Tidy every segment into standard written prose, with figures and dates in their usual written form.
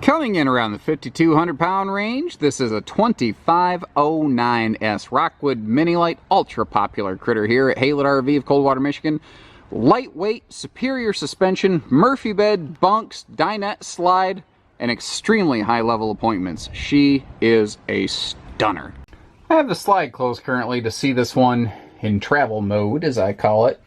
Coming in around the 5,200 pound range, this is a 2509S Rockwood Mini Lite, ultra popular critter here at Haylett RV of Coldwater, Michigan. Lightweight, superior suspension, Murphy bed, bunks, dinette slide, and extremely high level appointments. She is a stunner. I have the slide closed currently to see this one in travel mode, as I call it.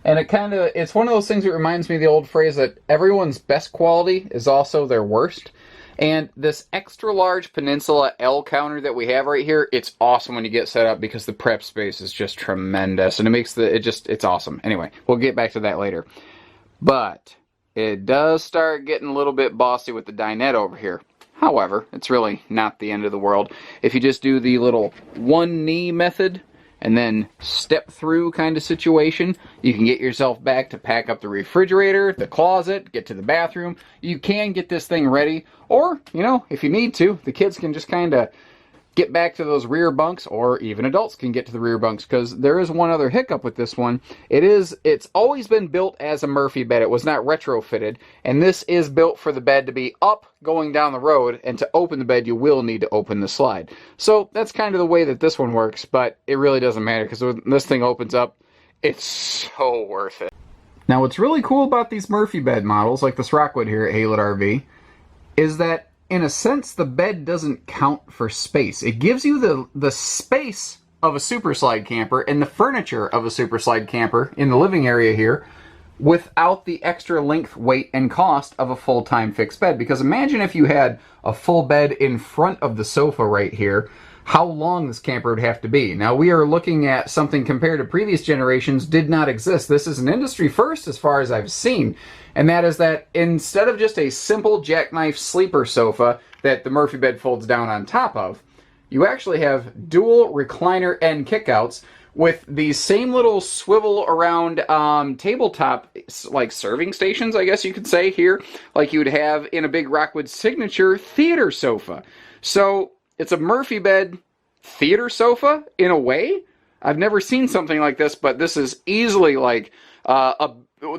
And it's one of those things that reminds me of the old phrase that everyone's best quality is also their worst. And this extra large Peninsula L counter that we have right here, it's awesome when you get set up because the prep space is just tremendous. And it makes it's awesome. Anyway, we'll get back to that later. But it does start getting a little bit bossy with the dinette over here. However, it's really not the end of the world. If you just do the little one knee method, and then step through kind of situation, you can get yourself back to pack up the refrigerator, the closet, get to the bathroom. You can get this thing ready, or, you know, if you need to, the kids can just kind of get back to those rear bunks, or even adults can get to the rear bunks, because there is one other hiccup with this one. It's always been built as a Murphy bed. It was not retrofitted, and this is built for the bed to be up going down the road, and to open the bed you will need to open the slide. So that's kind of the way that this one works, but it really doesn't matter, because when this thing opens up, it's so worth it. Now what's really cool about these Murphy bed models, like this Rockwood here at Haylett RV, is that in a sense, the bed doesn't count for space. It gives you the space of a super slide camper and the furniture of a super slide camper in the living area here without the extra length, weight, and cost of a full-time fixed bed. Because imagine if you had a full bed in front of the sofa right here, how long this camper would have to be. Now we are looking at something compared to previous generations did not exist. This is an industry first as far as I've seen. And that is that instead of just a simple jackknife sleeper sofa that the Murphy bed folds down on top of, you actually have dual recliner end kickouts with these same little swivel around tabletop, like serving stations, I guess you could say here, like you would have in a big Rockwood signature theater sofa. So it's a Murphy bed theater sofa in a way. I've never seen something like this, but this is easily like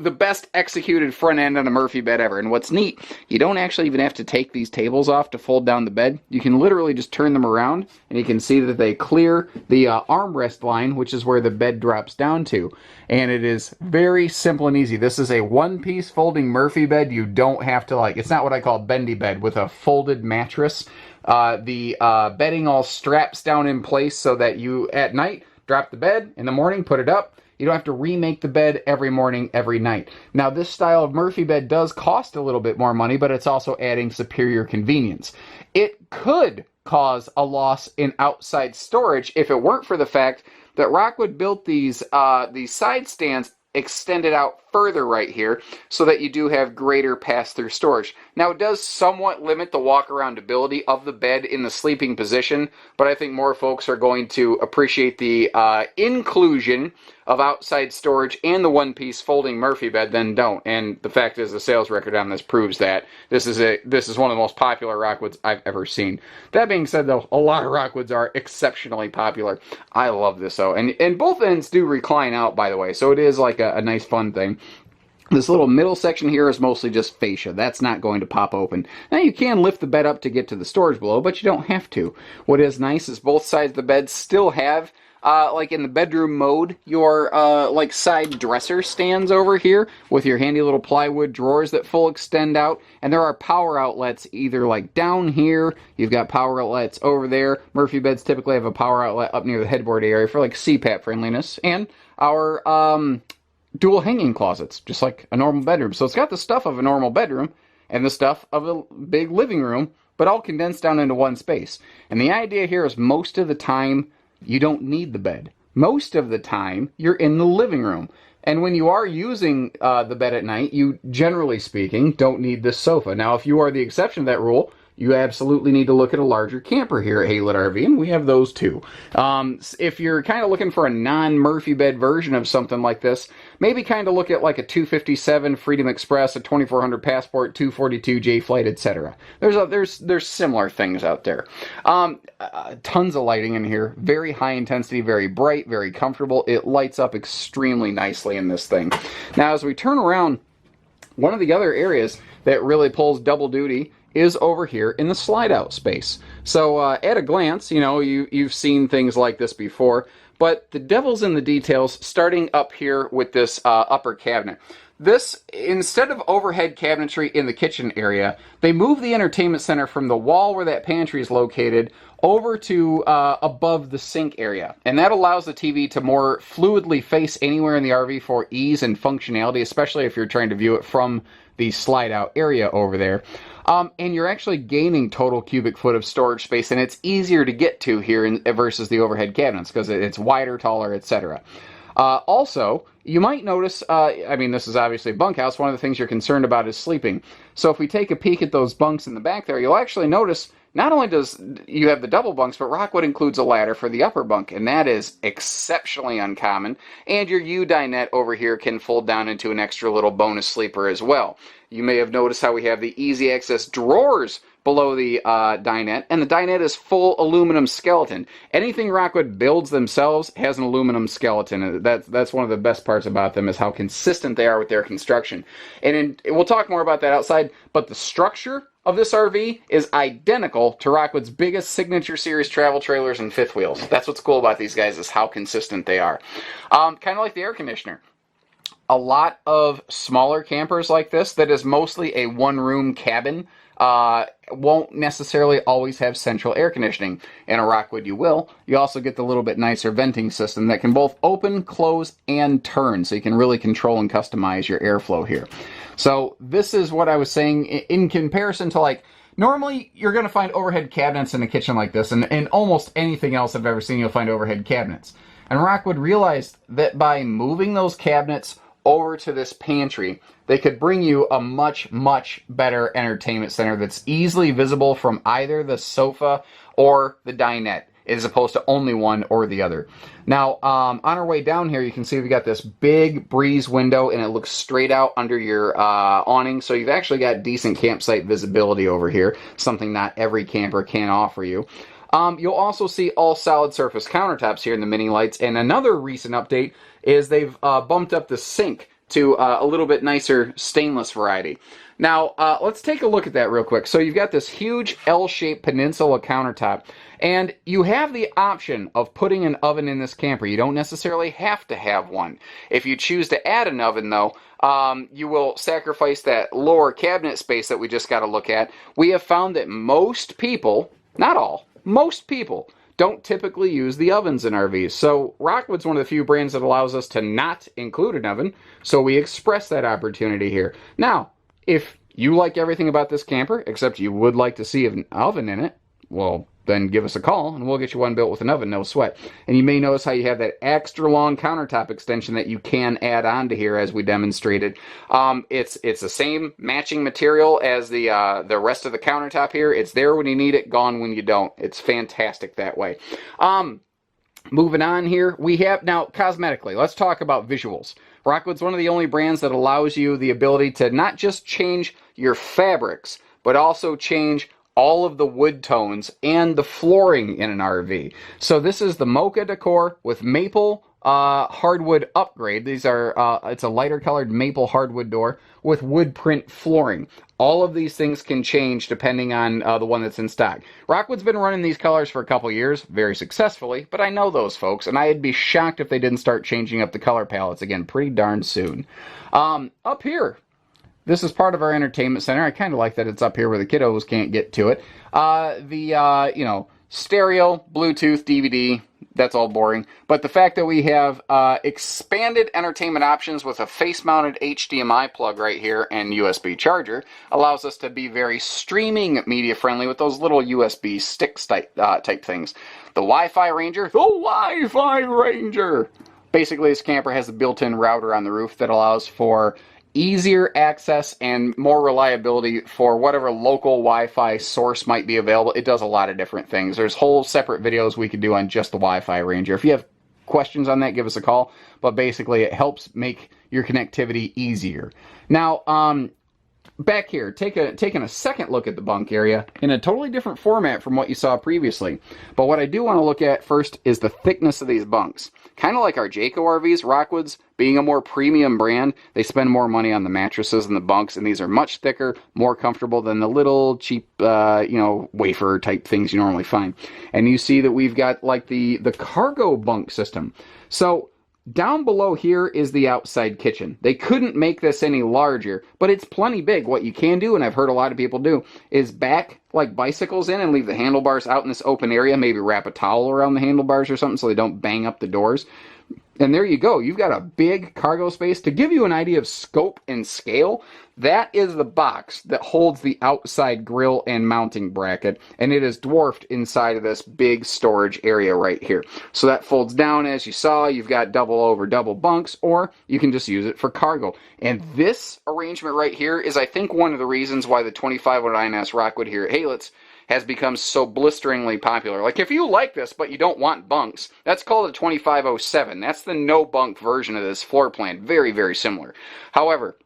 the best executed front end on a Murphy bed ever. And what's neat, you don't actually even have to take these tables off to fold down the bed. You can literally just turn them around, and you can see that they clear the armrest line, which is where the bed drops down to. And it is very simple and easy. This is a one-piece folding Murphy bed. You don't have to, it's not what I call bendy bed with a folded mattress. The bedding all straps down in place so that you, at night, drop the bed, in the morning, put it up. You don't have to remake the bed every morning, every night. Now, this style of Murphy bed does cost a little bit more money, but it's also adding superior convenience. It could cause a loss in outside storage if it weren't for the fact that Rockwood built these side stands extended out further right here so that you do have greater pass-through storage. Now it does somewhat limit the walk-around ability of the bed in the sleeping position, but I think more folks are going to appreciate the inclusion of outside storage and the one-piece folding Murphy bed than don't. And the fact is, the sales record on this proves that this is one of the most popular Rockwoods I've ever seen. That being said, though, a lot of Rockwoods are exceptionally popular. I love this though, and both ends do recline out, by the way, so it is like a nice fun thing. This little middle section here is mostly just fascia. That's not going to pop open. Now you can lift the bed up to get to the storage below, but you don't have to. What is nice is both sides of the bed still have, like in the bedroom mode, your like side dresser stands over here with your handy little plywood drawers that full extend out. And there are power outlets either like down here, you've got power outlets over there. Murphy beds typically have a power outlet up near the headboard area for like CPAP friendliness. And our dual hanging closets, just like a normal bedroom. So it's got the stuff of a normal bedroom and the stuff of a big living room, but all condensed down into one space. And the idea here is most of the time, you don't need the bed. Most of the time, you're in the living room. And when you are using the bed at night, you, generally speaking, don't need this sofa. Now, if you are the exception to that rule, you absolutely need to look at a larger camper here at Haylett RV, and we have those too. If you're kind of looking for a non-Murphy bed version of something like this, maybe kind of look at like a 257 Freedom Express, a 2400 Passport, 242 J-Flight, etc. There's similar things out there. Tons of lighting in here, very high intensity, very bright, very comfortable. It lights up extremely nicely in this thing. Now, as we turn around, one of the other areas that really pulls double duty is over here in the slide out space. So at a glance, you know, you've seen things like this before, but the devil's in the details, starting up here with this upper cabinet. This, instead of overhead cabinetry in the kitchen area, they move the entertainment center from the wall where that pantry is located over to above the sink area. And that allows the TV to more fluidly face anywhere in the RV for ease and functionality, especially if you're trying to view it from the slide out area over there. And you're actually gaining total cubic foot of storage space, and it's easier to get to here versus the overhead cabinets because it's wider, taller, etc. Also, you might notice, I mean, this is obviously a bunkhouse. One of the things you're concerned about is sleeping. So if we take a peek at those bunks in the back there, you'll actually notice not only does you have the double bunks, but Rockwood includes a ladder for the upper bunk, and that is exceptionally uncommon. And your U-dinette over here can fold down into an extra little bonus sleeper as well. You may have noticed how we have the easy access drawers below the dinette, and the dinette is full aluminum skeleton. Anything Rockwood builds themselves has an aluminum skeleton. That's one of the best parts about them, is how consistent they are with their construction. And we'll talk more about that outside, but the structure of this RV is identical to Rockwood's biggest signature series travel trailers and fifth wheels. That's what's cool about these guys, is how consistent they are. Kind of like the air conditioner. A lot of smaller campers like this, that is mostly a one-room cabin, won't necessarily always have central air conditioning. In a Rockwood you will. You also get the little bit nicer venting system that can both open, close, and turn, so you can really control and customize your airflow here. So this is what I was saying in comparison to, like, normally you're going to find overhead cabinets in a kitchen like this, and in almost anything else I've ever seen you'll find overhead cabinets. And Rockwood realized that by moving those cabinets over to this pantry, they could bring you a much, much better entertainment center that's easily visible from either the sofa or the dinette, as opposed to only one or the other. Now, on our way down here, you can see we've got this big breeze window, and it looks straight out under your awning, so you've actually got decent campsite visibility over here, something not every camper can offer you. You'll also see all solid surface countertops here in the mini lights, and another recent update is they've bumped up the sink to a little bit nicer stainless variety. Now, let's take a look at that real quick. So you've got this huge L-shaped peninsula countertop, and you have the option of putting an oven in this camper. You don't necessarily have to have one. If you choose to add an oven, though, you will sacrifice that lower cabinet space that we just got to look at. We have found that most people, not all, most people don't typically use the ovens in RVs. So Rockwood's one of the few brands that allows us to not include an oven, so we express that opportunity here. Now, if you like everything about this camper, except you would like to see an oven in it, well, then give us a call, and we'll get you one built with an oven, no sweat. And you may notice how you have that extra long countertop extension that you can add on to here, as we demonstrated. It's the same matching material as the rest of the countertop here. It's there when you need it, gone when you don't. It's fantastic that way. Moving on here, we have, now, cosmetically, let's talk about visuals. Rockwood's one of the only brands that allows you the ability to not just change your fabrics, but also change all of the wood tones and the flooring in an RV. So this is the Moca Decor with maple hardwood upgrade. These are, it's a lighter colored maple hardwood door with wood print flooring. All of these things can change depending on the one that's in stock. Rockwood's been running these colors for a couple years, very successfully, but I know those folks, and I'd be shocked if they didn't start changing up the color palettes again pretty darn soon. Up here, this is part of our entertainment center. I kind of like that it's up here where the kiddos can't get to it. You know, stereo, Bluetooth, DVD, that's all boring. But the fact that we have expanded entertainment options with a face-mounted HDMI plug right here and USB charger allows us to be very streaming media-friendly with those little USB sticks type things. The Wi-Fi Ranger, Basically, this camper has a built-in router on the roof that allows for easier access and more reliability for whatever local Wi-Fi source might be available. It does a lot of different things. There's whole separate videos we could do on just the Wi-Fi Ranger. If you have questions on that, give us a call. But basically, it helps make your connectivity easier. Now, back here, taking a second look at the bunk area in a totally different format from what you saw previously. But what I do want to look at first is the thickness of these bunks. Kind of like our Jayco RVs, Rockwoods, being a more premium brand, they spend more money on the mattresses and the bunks, and these are much thicker, more comfortable than the little cheap, wafer type things you normally find. And you see that we've got like the cargo bunk system. So down below here is the outside kitchen. They couldn't make this any larger, but it's plenty big. What you can do, and I've heard a lot of people do, is back like bicycles in and leave the handlebars out in this open area, maybe wrap a towel around the handlebars or something so they don't bang up the doors. And there you go. You've got a big cargo space. To give you an idea of scope and scale, that is the box that holds the outside grill and mounting bracket, and it is dwarfed inside of this big storage area right here. So that folds down, as you saw. You've got double over double bunks, or you can just use it for cargo. And this arrangement right here is, I think, one of the reasons why the 2509S Rockwood here at Haylitz has become so blisteringly popular. Like, if you like this, but you don't want bunks, that's called a 2507. That's the no bunk version of this floor plan. Very, very similar. However,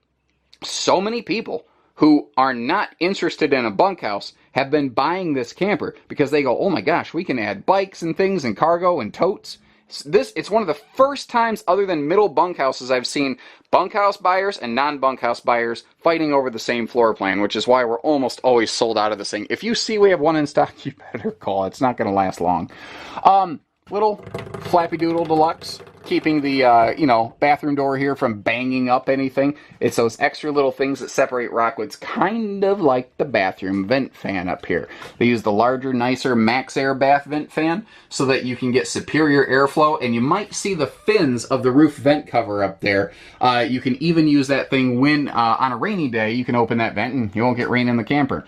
so many people who are not interested in a bunkhouse have been buying this camper because they go, oh my gosh, we can add bikes and things and cargo and totes. It's one of the first times, other than middle bunkhouses, I've seen bunkhouse buyers and non-bunkhouse buyers fighting over the same floor plan, which is why we're almost always sold out of this thing. If you see we have one in stock, you better call. It's not going to last long. Little Flappy Doodle Deluxe, keeping the, bathroom door here from banging up anything. It's those extra little things that separate Rockwoods, kind of like the bathroom vent fan up here. They use the larger, nicer Max Air bath vent fan so that you can get superior airflow, and you might see the fins of the roof vent cover up there. You can even use that thing when, on a rainy day, you can open that vent and you won't get rain in the camper.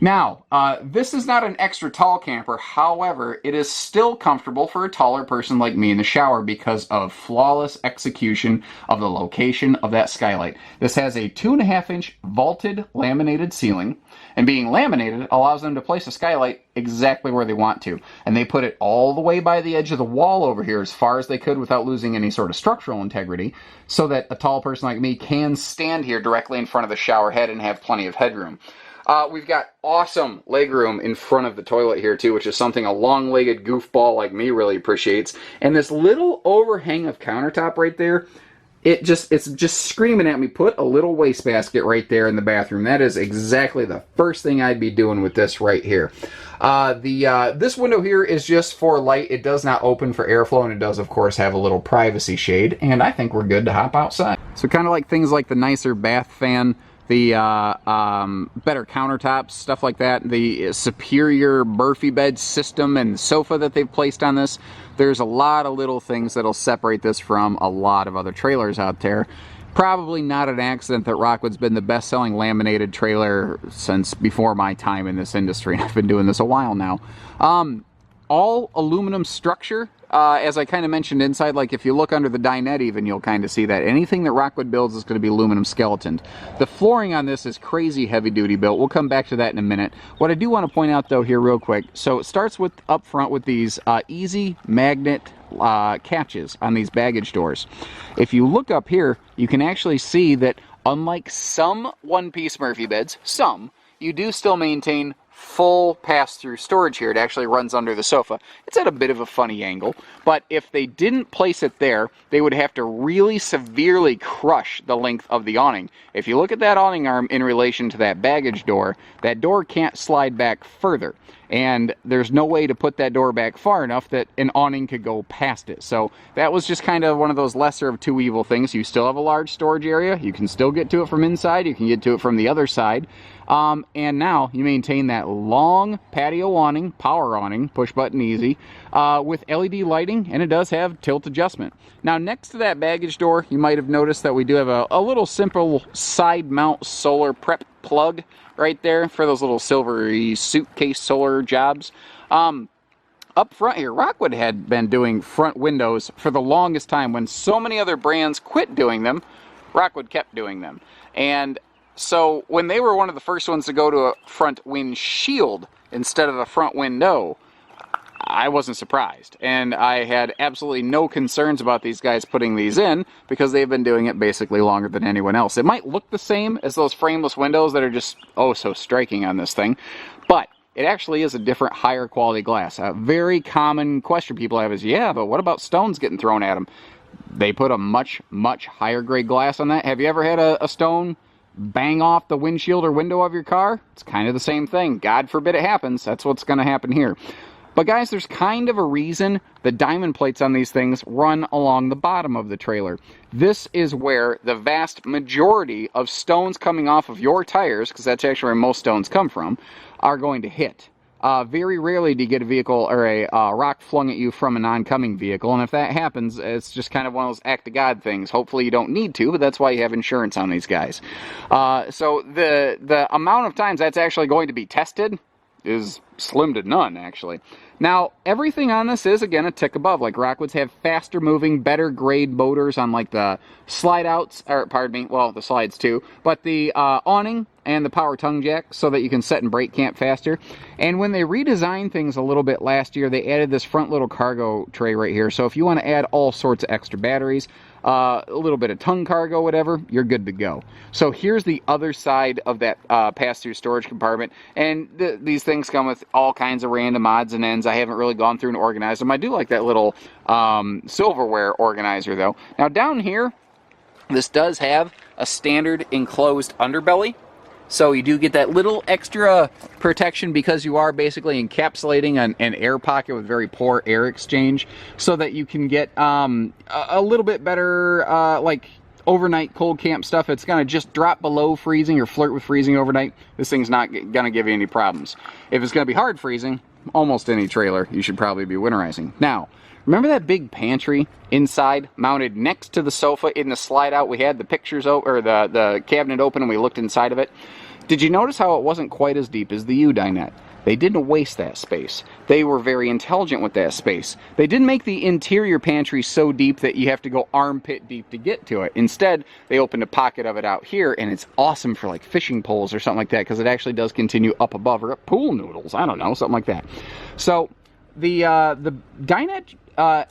Now, this is not an extra tall camper. However, it is still comfortable for a taller person like me in the shower because of flawless execution of the location of that skylight. This has a 2.5-inch vaulted laminated ceiling, and being laminated allows them to place a skylight exactly where they want to. And they put it all the way by the edge of the wall over here as far as they could without losing any sort of structural integrity, so that a tall person like me can stand here directly in front of the shower head and have plenty of headroom. We've got awesome legroom in front of the toilet here too, which is something a long-legged goofball like me really appreciates. And this little overhang of countertop right there, it's just screaming at me, put a little wastebasket right there in the bathroom. That is exactly the first thing I'd be doing with this right here. This window here is just for light. It does not open for airflow, and it does, of course, have a little privacy shade. And I think we're good to hop outside. So kind of like things like the nicer bath fan, the better countertops, stuff like that, the superior Murphy bed system and sofa that they've placed on this. There's a lot of little things that'll separate this from a lot of other trailers out there. Probably not an accident that Rockwood's been the best-selling laminated trailer since before my time in this industry. I've been doing this a while now. All aluminum structure. As I kind of mentioned inside, like if you look under the dinette even, you'll kind of see that. Anything that Rockwood builds is going to be aluminum skeletoned. The flooring on this is crazy heavy-duty built. We'll come back to that in a minute. What I do want to point out, though, here real quick, so it starts with up front with these easy magnet catches on these baggage doors. If you look up here, you can actually see that unlike some one-piece Murphy beds, you do still maintain full pass-through storage here. It actually runs under the sofa. It's at a bit of a funny angle, but if they didn't place it there, they would have to really severely crush the length of the awning. If you look at that awning arm in relation to that baggage door, that door can't slide back further. And there's no way to put that door back far enough that an awning could go past it. So that was just kind of one of those lesser of two evil things. You still have a large storage area. You can still get to it from inside. You can get to it from the other side. And now you maintain that long patio awning, power awning, push button easy, with LED lighting, and it does have tilt adjustment. Now next to that baggage door, you might have noticed that we do have a little simple side mount solar prep plug right there for those little silvery suitcase solar jobs. Up front here, Rockwood had been doing front windows for the longest time. When so many other brands quit doing them, Rockwood kept doing them. And so when they were one of the first ones to go to a front windshield instead of a front window, I wasn't surprised. And I had absolutely no concerns about these guys putting these in because they've been doing it basically longer than anyone else. It might look the same as those frameless windows that are just, oh, so striking on this thing, but it actually is a different, higher quality glass. A very common question people have is, yeah, but what about stones getting thrown at them? They put a much, much higher grade glass on that. Have you ever had a stone bang off the windshield or window of your car? It's kind of the same thing. God forbid it happens. That's what's going to happen here. But guys, there's kind of a reason the diamond plates on these things run along the bottom of the trailer. This is where the vast majority of stones coming off of your tires, because that's actually where most stones come from, are going to hit. Very rarely do you get a vehicle or a rock flung at you from an oncoming vehicle, and if that happens, it's just kind of one of those act of God things. Hopefully you don't need to, but that's why you have insurance on these guys. So the amount of times that's actually going to be tested is slim to none, actually. Now, everything on this is, again, a tick above. Like, Rockwoods have faster moving, better grade motors on, like, the slide outs, or, pardon me, well, the slides too, but the awning and the power tongue jack so that you can set and brake camp faster. And when they redesigned things a little bit last year, they added this front little cargo tray right here. So if you want to add all sorts of extra batteries, a little bit of tongue cargo, whatever, you're good to go. So here's the other side of that pass-through storage compartment. And these things come with all kinds of random odds and ends. I haven't really gone through and organized them. I do like that little silverware organizer, though. Now, down here, this does have a standard enclosed underbelly. So you do get that little extra protection because you are basically encapsulating an air pocket with very poor air exchange so that you can get a little bit better like overnight cold camp stuff. It's going to just drop below freezing or flirt with freezing overnight. This thing's not going to give you any problems. If it's going to be hard freezing, almost any trailer you should probably be winterizing. Now, remember that big pantry inside mounted next to the sofa in the slide out? We had the pictures or the cabinet open and we looked inside of it. Did you notice how it wasn't quite as deep as the U-dinette? They didn't waste that space. They were very intelligent with that space. They didn't make the interior pantry so deep that you have to go armpit deep to get to it. Instead, they opened a pocket of it out here, and it's awesome for like fishing poles or something like that because it actually does continue up above or pool noodles. I don't know, something like that. So the dinette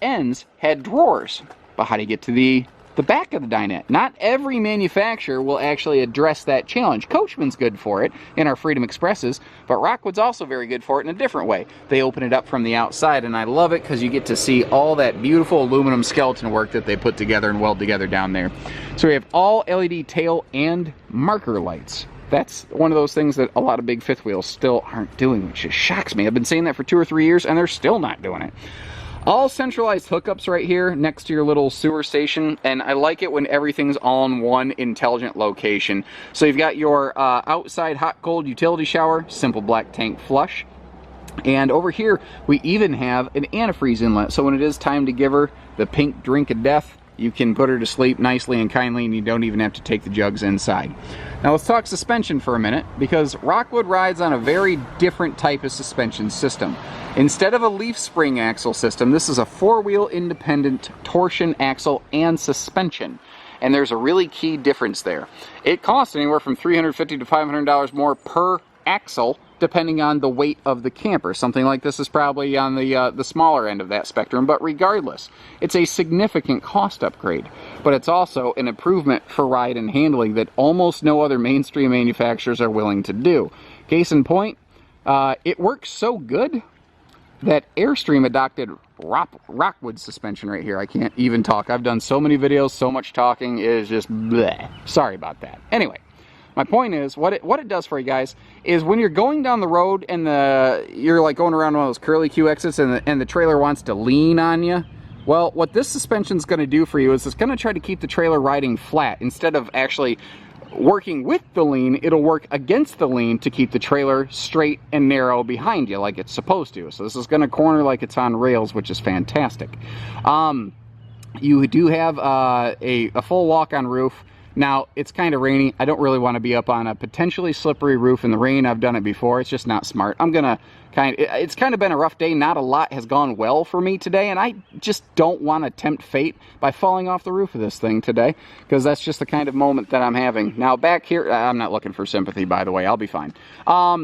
ends had drawers. But how do you get to the back of the dinette? Not every manufacturer will actually address that challenge. Coachman's good for it in our Freedom Expresses, but Rockwood's also very good for it in a different way. They open it up from the outside, and I love it because you get to see all that beautiful aluminum skeleton work that they put together and weld together down there. So we have all LED tail and marker lights. That's one of those things that a lot of big fifth wheels still aren't doing, which just shocks me. I've been saying that for 2 or 3 years, and they're still not doing it. All centralized hookups right here next to your little sewer station, and I like it when everything's all in one intelligent location. So you've got your outside hot-cold utility shower, simple black tank flush. And over here, we even have an antifreeze inlet, so when it is time to give her the pink drink of death, you can put her to sleep nicely and kindly, and you don't even have to take the jugs inside. Now let's talk suspension for a minute, because Rockwood rides on a very different type of suspension system. Instead of a leaf spring axle system, this is a 4-wheel independent torsion axle and suspension. And there's a really key difference there. It costs anywhere from $350 to $500 more per axle, depending on the weight of the camper. Something like this is probably on the smaller end of that spectrum, but regardless, it's a significant cost upgrade. But it's also an improvement for ride and handling that almost no other mainstream manufacturers are willing to do. Case in point, it works so good that Airstream adopted Rockwood suspension right here. I can't even talk. I've done so many videos, so much talking, it is just bleh. Sorry about that. Anyway, my point is, what it does for you guys is when you're going down the road and you're like going around one of those curly Q exits and the trailer wants to lean on you, well, what this suspension's going to do for you is it's going to try to keep the trailer riding flat. Instead of actually working with the lean, it'll work against the lean to keep the trailer straight and narrow behind you like it's supposed to. So this is going to corner like it's on rails, which is fantastic. You do have a full walk-on roof. Now, it's kind of rainy. I don't really want to be up on a potentially slippery roof in the rain. I've done it before. It's just not smart. I'm going to it's kind of been a rough day. Not a lot has gone well for me today, and I just don't want to tempt fate by falling off the roof of this thing today, because that's just the kind of moment that I'm having. Now, back here, I'm not looking for sympathy, by the way. I'll be fine.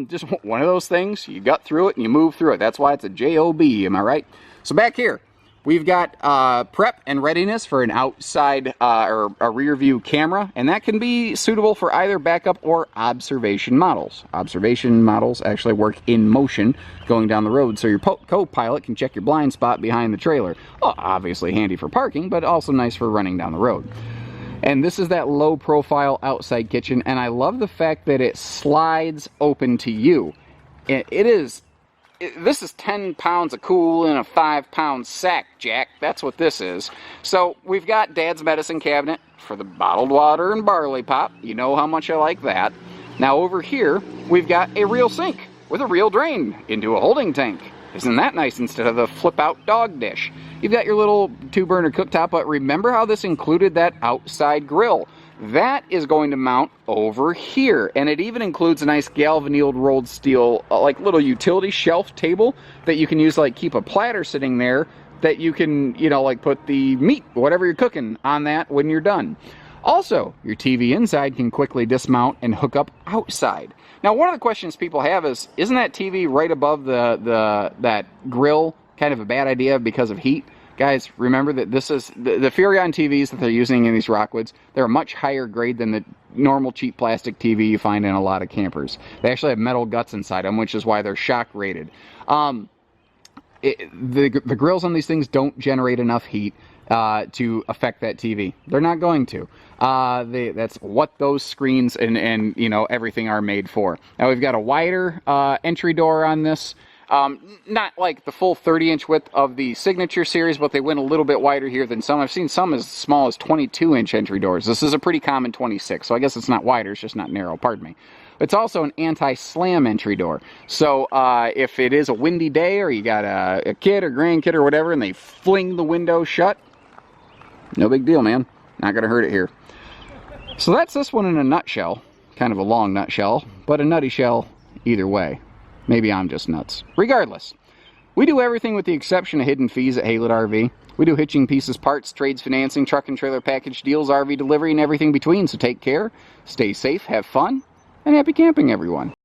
Just one of those things. You gut through it and you move through it. That's why it's a J-O-B, am I right? So back here, we've got prep and readiness for an outside or a rear view camera, and that can be suitable for either backup or observation models. Observation models actually work in motion going down the road, so your co-pilot can check your blind spot behind the trailer. Well, obviously handy for parking, but also nice for running down the road. And this is that low profile outside kitchen, and I love the fact that it slides open to you. This is 10 pounds of cool in a 5-pound sack, Jack. That's what this is. So we've got Dad's medicine cabinet for the bottled water and barley pop. You know how much I like that. Now over here, we've got a real sink with a real drain into a holding tank. Isn't that nice instead of the flip-out dog dish? You've got your little 2-burner cooktop, but remember how this included that outside grill. That is going to mount over here, and it even includes a nice galvanized rolled steel, like little utility shelf table that you can use, like keep a platter sitting there that you can, you know, like put the meat, whatever you're cooking, on that when you're done. Also, your TV inside can quickly dismount and hook up outside. Now, one of the questions people have is, isn't that TV right above that grill kind of a bad idea because of heat? Guys, remember that this is the Furrion TVs that they're using in these Rockwoods. They're a much higher grade than the normal cheap plastic TV you find in a lot of campers. They actually have metal guts inside them, which is why they're shock rated. The grills on these things don't generate enough heat to affect that TV. They're not going to. That's what those screens and you know, everything are made for. Now we've got a wider entry door on this. Not like the full 30-inch width of the Signature series, but they went a little bit wider here than some. I've seen some as small as 22-inch entry doors. This is a pretty common 26, so I guess it's not wider, it's just not narrow, pardon me. It's also an anti-slam entry door. So if it is a windy day or you got a kid or grandkid or whatever and they fling the window shut, no big deal, man. Not going to hurt it here. So that's this one in a nutshell. Kind of a long nutshell, but a nutty shell either way. Maybe I'm just nuts. Regardless, we do everything with the exception of hidden fees at Haylett RV. We do hitching, pieces, parts, trades, financing, truck and trailer package deals, RV delivery, and everything between. So take care, stay safe, have fun, and happy camping, everyone.